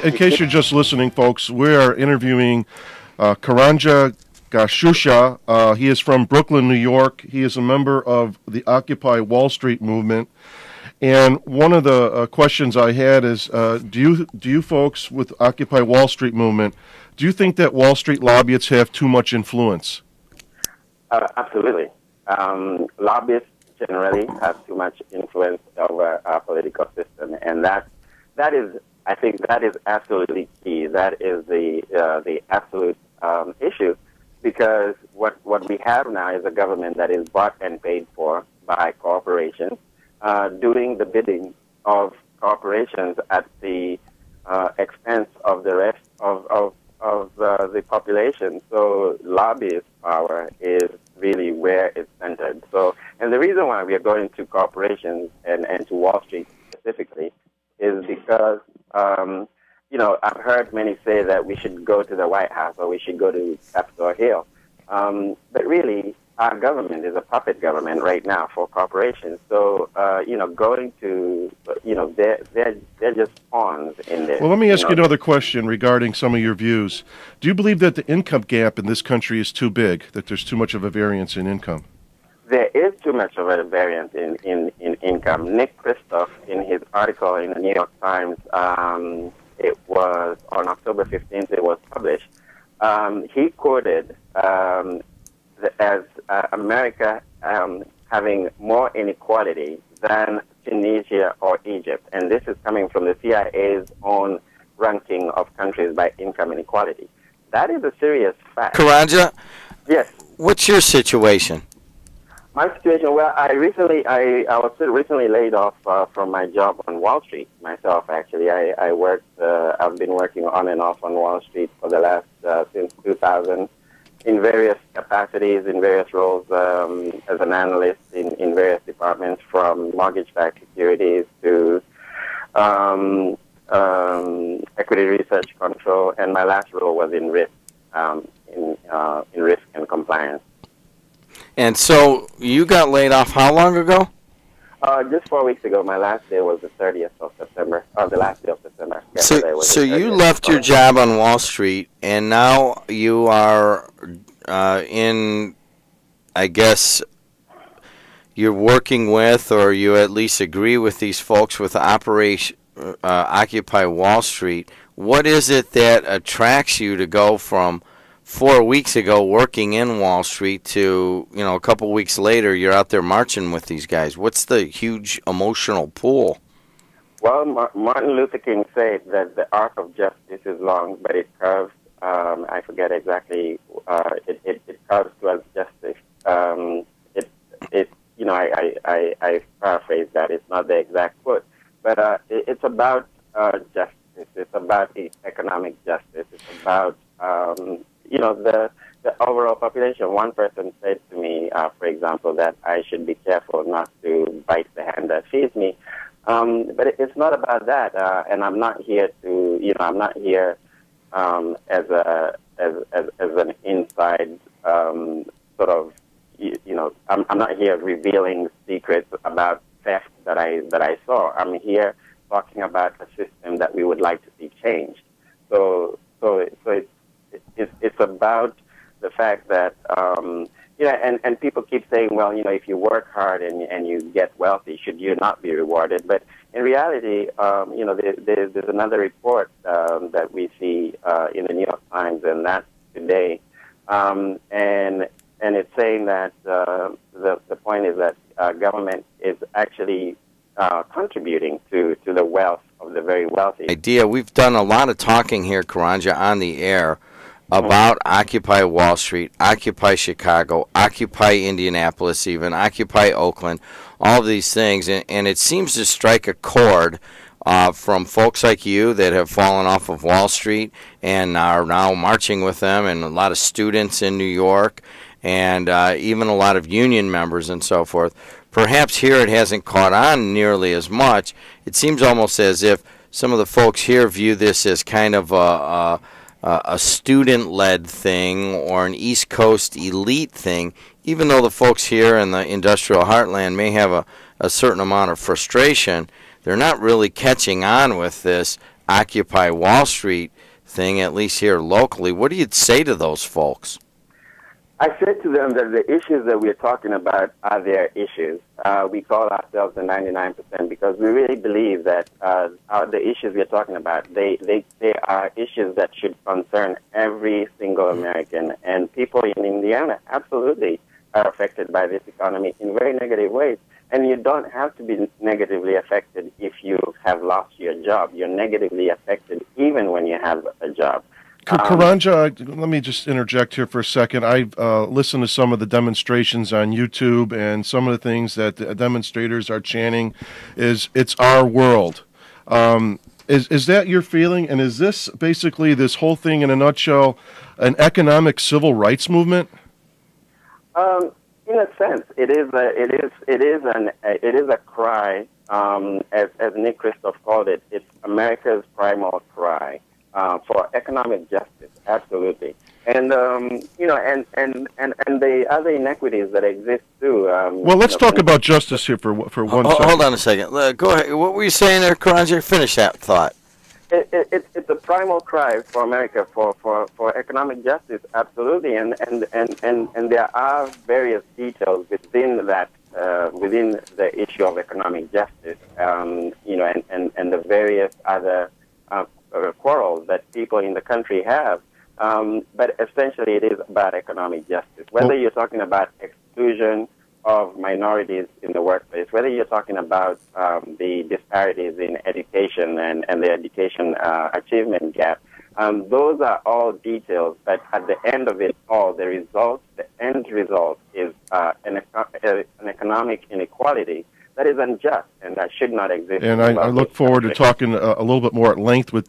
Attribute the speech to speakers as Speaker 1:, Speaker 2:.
Speaker 1: in case you're just listening, folks, we are interviewing Karanja Gashusha. He is from Brooklyn, New York. He is a member of the Occupy Wall Street movement. And one of the questions I had is, do you folks with Occupy Wall Street movement, do you think that Wall Street lobbyists have too much influence?
Speaker 2: Absolutely. Lobbyists generally have too much influence over our political system, and that is, I think, that is absolutely key. That is the absolute issue, because what we have now is a government that is bought and paid for by corporations, doing the bidding of corporations at the expense of the rest of the population. So lobbyist power is really where it's centered. So, and the reason why we are going to corporations and to Wall Street specifically is because, I've heard many say that we should go to the White House or we should go to Capitol Hill. But really, our government is a puppet government right now for corporations. So, going to, they're just pawns in this.
Speaker 1: Well, let me ask you another question regarding some of your views. Do you believe that the income gap in this country is too big, that there's too much of a variance in income?
Speaker 2: There is too much of a variance in income. Nick Kristof, in his article in the New York Times, it was on October 15th, it was published. He quoted as America having more inequality than Tunisia or Egypt. And this is coming from the CIA's own ranking of countries by income inequality. That is a serious fact.
Speaker 3: Karanja?
Speaker 2: Yes.
Speaker 3: What's your situation?
Speaker 2: My situation, well, I was recently laid off from my job on Wall Street myself, actually. I've been working on and off on Wall Street for the last, since 2000, in various capacities, in various roles, as an analyst in various departments, from mortgage-backed securities to equity research control, and my last role was in risk, in risk and compliance.
Speaker 3: And so you got laid off how long ago?
Speaker 2: Just 4 weeks ago. My last day was the 30th of September, or the last day of September.
Speaker 3: So you left your job on Wall Street, and now you are in, I guess, you're working with, or you at least agree with these folks with Operation Occupy Wall Street. What is it that attracts you to go from 4 weeks ago working in Wall Street to, a couple weeks later, you're out there marching with these guys? What's the huge emotional pull?
Speaker 2: Well, Martin Luther King said that the arc of justice is long, but it curves, I forget exactly, it curves towards justice. I paraphrase that. It's not the exact quote. But it's about justice. It's about economic justice. It's about the overall population. One person said to me, for example, that I should be careful not to bite the hand that feeds me. But it's not about that. And I'm not here to, I'm not here as an inside sort of, I'm not here revealing secrets about theft that I saw. I'm here talking about a system that we would like to see changed. So it's about the fact that, and people keep saying, well, if you work hard and you get wealthy, should you not be rewarded? But in reality, there's another report that we see in the New York Times, and that's today, and it's saying that the point is that government is actually contributing to the wealth of the very wealthy.
Speaker 3: We've done a lot of talking here, Karanja, on the air about Occupy Wall Street, Occupy Chicago, Occupy Indianapolis even, Occupy Oakland, all of these things. And it seems to strike a chord from folks like you that have fallen off of Wall Street and are now marching with them, and a lot of students in New York, and even a lot of union members and so forth. Perhaps here it hasn't caught on nearly as much. It seems almost as if some of the folks here view this as kind of a student-led thing or an East Coast elite thing, even though the folks here in the industrial heartland may have a certain amount of frustration. They're not really catching on with this Occupy Wall Street thing, at least here locally. What do you say to those folks?
Speaker 2: I said to them that the issues that we're talking about are their issues. We call ourselves the 99% because we really believe that the issues we're talking about, they are issues that should concern every single American. And people in Indiana absolutely are affected by this economy in very negative ways. And you don't have to be negatively affected if you have lost your job. You're negatively affected even when you have a job.
Speaker 1: Karanja, let me just interject here for a second. I've listened to some of the demonstrations on YouTube, and some of the things that the demonstrators are chanting is, "It's our world." Is that your feeling? And is this basically, this whole thing in a nutshell, an economic civil rights movement?
Speaker 2: In a sense, it is a cry, as Nick Kristof called it. It's America's primal cry. For economic justice, absolutely, and and the other inequities that exist too.
Speaker 1: Well, let's talk about justice here for one second.
Speaker 3: Hold on a second. Go ahead. What were you saying there, Karanja? Finish that thought.
Speaker 2: It's a primal cry for America for economic justice, absolutely, and there are various details within that within the issue of economic justice, and the various other quarrels that people in the country have, but essentially it is about economic justice. Whether you're talking about exclusion of minorities in the workplace, whether you're talking about the disparities in education and the education achievement gap, those are all details, but at the end of it all, the end result is an economic inequality that is unjust and that should not exist.
Speaker 1: And I look forward to talking a little bit more at length with